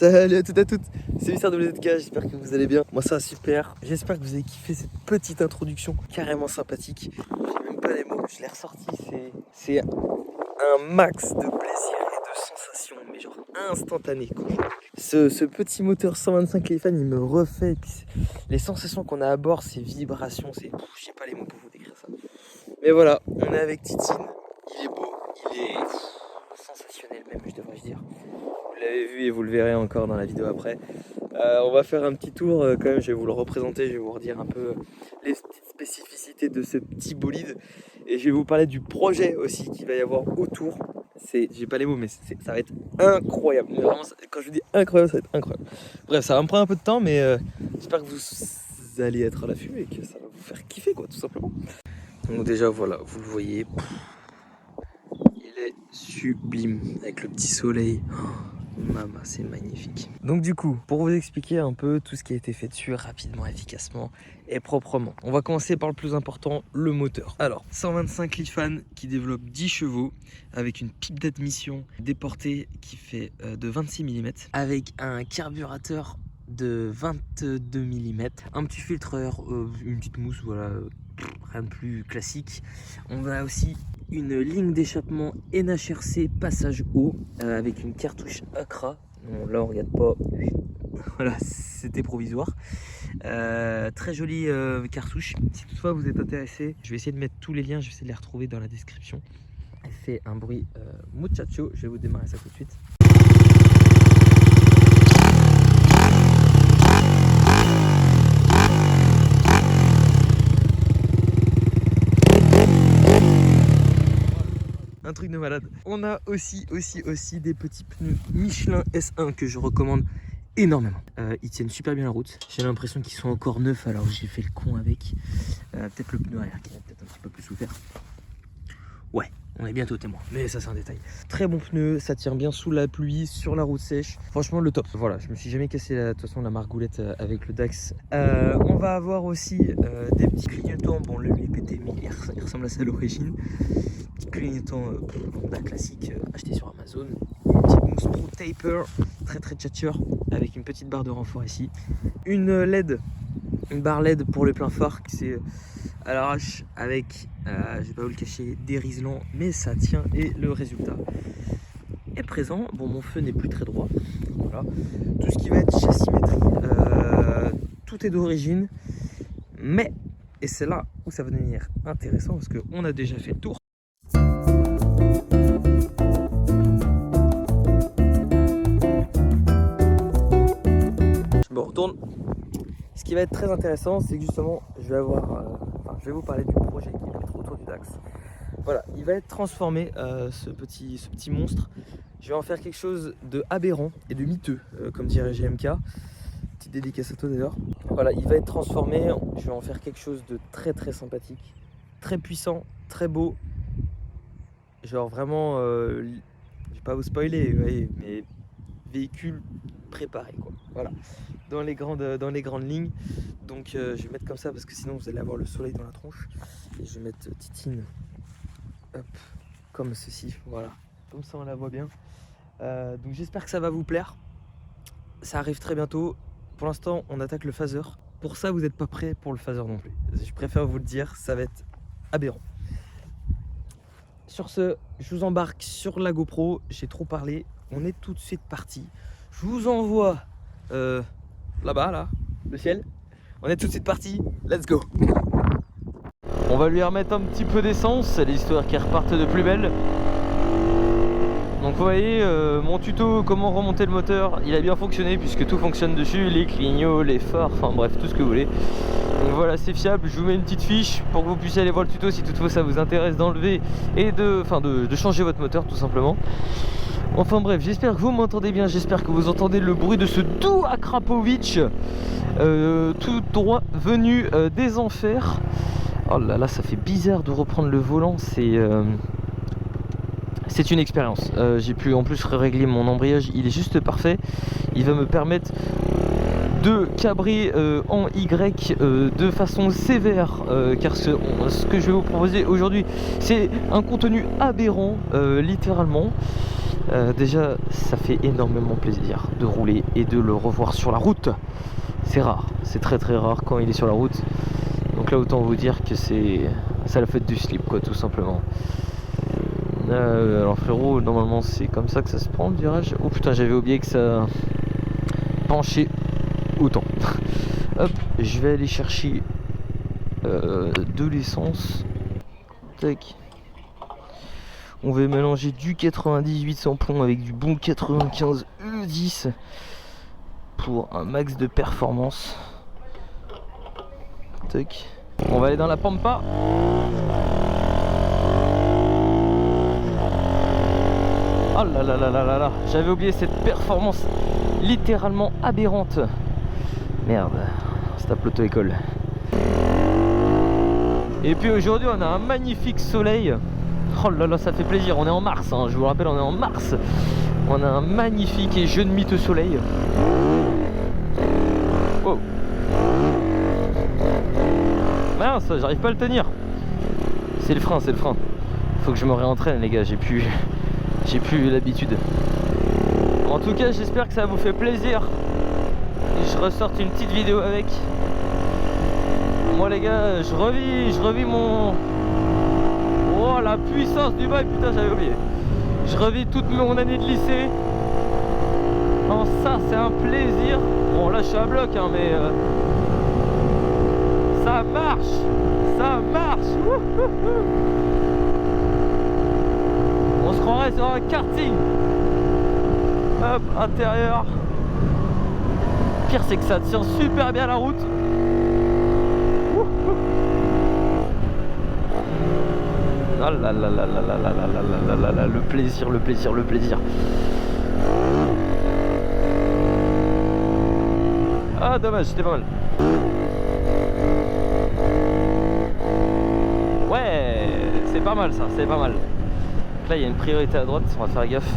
Salut à toutes et à toutes, c'est Mister WZK, j'espère que vous allez bien. Moi ça va super, j'espère que vous avez kiffé cette petite introduction carrément sympathique. J'ai même pas les mots, je l'ai ressorti, c'est un max de plaisir et de sensations, mais genre instantané quoi. Ce petit moteur 125 Leifan il me refait, et puis les sensations qu'on a à bord, ces vibrations, je sais pas les mots pour vous décrire ça. Mais voilà, on est avec Titine, il est beau, il est sensationnel même je devrais dire. Vous l'avez vu et vous le verrez encore dans la vidéo après. On va faire un petit tour quand même, je vais vous le représenter, je vais vous redire un peu les petites spécificités de ce petit bolide. Et je vais vous parler du projet aussi qu'il va y avoir autour. J'ai pas les mots mais ça va être incroyable. Mais vraiment, quand je vous dis incroyable, ça va être incroyable. Bref, ça va me prendre un peu de temps mais j'espère que vous allez être à l'affût et que ça va vous faire kiffer quoi tout simplement. Donc déjà voilà, vous le voyez. Il est sublime avec le petit soleil. Maman, c'est magnifique. Donc du coup, pour vous expliquer un peu tout ce qui a été fait dessus rapidement, efficacement et proprement. On va commencer par le plus important, le moteur. Alors, 125 Leifan qui développe 10 chevaux avec une pipe d'admission déportée qui fait de 26 mm avec un carburateur de 22 mm, un petit filtreur, une petite mousse, voilà, rien de plus classique. On a aussi une ligne d'échappement NHRC passage haut avec une cartouche Accra. Bon, là on regarde pas, voilà, c'était provisoire. Très jolie cartouche. Si toutefois vous êtes intéressé, je vais essayer de mettre tous les liens, je vais essayer de les retrouver dans la description. Elle fait un bruit muchacho, je vais vous démarrer ça tout de suite. Un truc de malade. On a aussi des petits pneus Michelin S1 que je recommande énormément. Ils tiennent super bien la route. J'ai l'impression qu'ils sont encore neufs alors j'ai fait le con avec. Peut-être le pneu arrière qui a peut-être un petit peu plus souffert. Ouais, on est bientôt témoin, mais ça c'est un détail. Très bon pneu, ça tient bien sous la pluie, sur la route sèche. Franchement le top. Voilà, je me suis jamais cassé de toute façon la margoulette avec le Dax. On va avoir aussi des petits clignotants. Bon le lui pété mais il ressemble à ça à l'origine. Petit clignotant Honda classique acheté sur Amazon. Une petite mousse Pro Taper, très tchatcheur avec une petite barre de renfort ici. Une LED, une barre LED pour le plein phare qui c'est à l'arrache avec, je vais pas vous le cacher, des riselants, mais ça tient et le résultat est présent. Bon, mon feu n'est plus très droit, voilà. Tout ce qui va être chassimétrie, tout est d'origine, mais, et c'est là où ça va devenir intéressant parce qu'on a déjà fait le tour. Je me retourne. Ce qui va être très intéressant, c'est que justement, je vais vous parler du projet qui va être autour du Dax. Voilà, il va être transformé, ce petit monstre. Je vais en faire quelque chose de aberrant et de miteux, comme dirait GMK. Petite dédicace à toi d'ailleurs. Voilà, il va être transformé. Je vais en faire quelque chose de très sympathique, très puissant, très beau. Genre vraiment, je vais pas vous spoiler, vous voyez, mais véhicule préparé quoi. Voilà. Dans les grandes lignes. Donc je vais mettre comme ça parce que sinon vous allez avoir le soleil dans la tronche. Et je vais mettre Titine, hop, comme ceci, voilà. Comme ça on la voit bien. Donc j'espère que ça va vous plaire. Ça arrive très bientôt. Pour l'instant on attaque le phaser. Pour ça vous n'êtes pas prêt pour le phaser non plus. Je préfère vous le dire, ça va être aberrant. Sur ce, je vous embarque sur la GoPro. J'ai trop parlé. On est tout de suite parti. Je vous envoie là-bas, là, le ciel. On est tout de suite parti. Let's go. On va lui remettre un petit peu d'essence. C'est l'histoire qui reparte de plus belle. Donc vous voyez, mon tuto comment remonter le moteur, il a bien fonctionné puisque tout fonctionne dessus, les clignots, les phares, enfin bref, tout ce que vous voulez. Donc voilà, c'est fiable. Je vous mets une petite fiche pour que vous puissiez aller voir le tuto si toutefois ça vous intéresse d'enlever et de changer votre moteur tout simplement. Enfin bref, j'espère que vous m'entendez bien, j'espère que vous entendez le bruit de ce doux Akrapovic tout droit venu des enfers. Oh là là, ça fait bizarre de reprendre le volant, c'est une expérience. J'ai pu en plus régler mon embrayage, il est juste parfait. Il va me permettre de cabrer en Y de façon sévère, car ce que je vais vous proposer aujourd'hui, c'est un contenu aberrant, littéralement. Déjà, ça fait énormément plaisir de rouler et de le revoir sur la route. C'est rare, c'est très très rare quand il est sur la route. Donc là, autant vous dire que c'est la fête du slip, quoi, tout simplement. Alors frérot, normalement c'est comme ça que ça se prend le virage. Oh putain, j'avais oublié que ça penchait autant. Hop, je vais aller chercher de l'essence. Tac. On va mélanger du 98 sans plomb avec du bon 95 E10 pour un max de performance. Tac. On va aller dans la pampa. Oh là là là là là là, j'avais oublié cette performance littéralement aberrante. Merde, c'est tape l'auto-école. Et puis aujourd'hui on a un magnifique soleil. Oh là là, ça fait plaisir, on est en mars, hein. Je vous rappelle, on est en mars. On a un magnifique et jeune mythe soleil. Oh. Mince, j'arrive pas à le tenir. C'est le frein, c'est le frein. Faut que je me réentraîne les gars, j'ai plus l'habitude. En tout cas, j'espère que ça vous fait plaisir et je ressorte une petite vidéo avec. Moi les gars, je revis mon... Oh la puissance du bail, putain j'avais oublié. Je revis toute mon année de lycée. Non, ça c'est un plaisir. Bon là je suis à bloc hein, mais ça marche. Ça marche. On se croirait sur un karting. Hop, intérieur. Pire c'est que ça tient super bien la route. Ah là là là là là là là là là, le plaisir, le plaisir, le plaisir. Ah dommage, c'était pas mal. Ouais, c'est pas mal ça, c'est pas mal. Donc là il y a une priorité à droite, on va faire gaffe.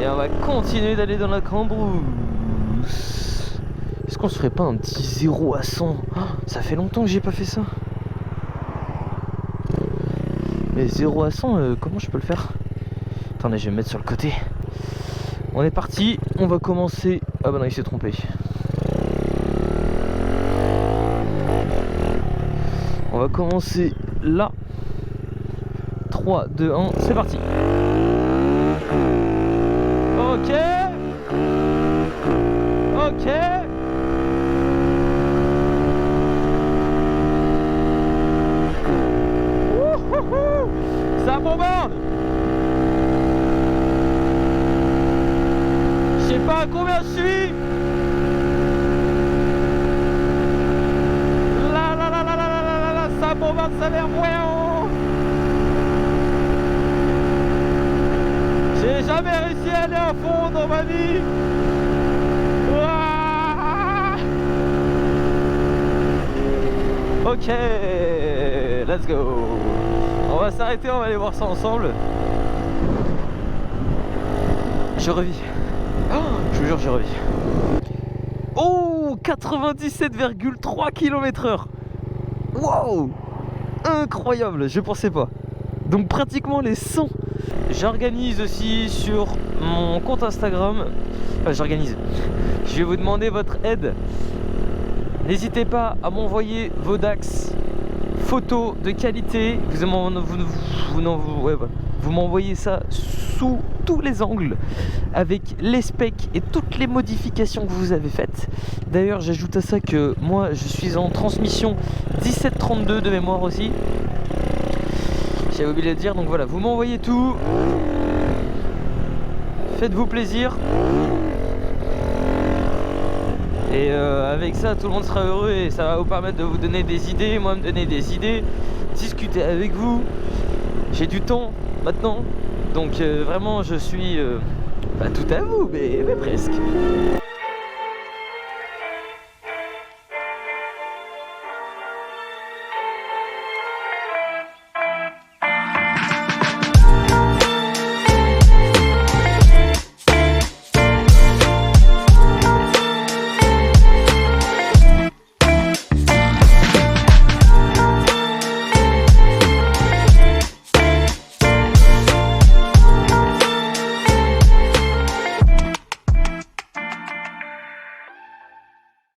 Et on va continuer d'aller dans la cambrousse. Est-ce qu'on se ferait pas un petit 0 à 100? Oh, ça fait longtemps que j'ai pas fait ça. Mais 0 à 100, comment je peux le faire? Attendez, je vais me mettre sur le côté. On est parti, on va commencer... Ah bah non, il s'est trompé. On va commencer là. 3, 2, 1, c'est parti. Ok. Ok. Ça bombarde. Je sais pas à combien je suis. Là là là là là là là là, ça bombarde, ça mère voyant. J'ai jamais réussi à aller à fond dans ma vie. Ouah. Ok, let's go. On va s'arrêter, on va aller voir ça ensemble. Je revis. Oh, je vous jure, je revis. Oh, 97,3 km/h. Wow, incroyable, je pensais pas. Donc pratiquement les 100. J'organise aussi sur mon compte Instagram. Enfin, j'organise. Je vais vous demander votre aide. N'hésitez pas à m'envoyer vos DAX, photos de qualité. Vous m'envoyez ça sous tous les angles, avec les specs et toutes les modifications que vous avez faites. D'ailleurs, j'ajoute à ça que moi, je suis en transmission 1732 de mémoire aussi. J'avais oublié de le dire, donc voilà, vous m'envoyez tout. Faites-vous plaisir. Et avec ça, tout le monde sera heureux et ça va vous permettre de vous donner des idées, moi me donner des idées, discuter avec vous. J'ai du temps maintenant, donc vraiment je suis pas tout à vous, mais presque.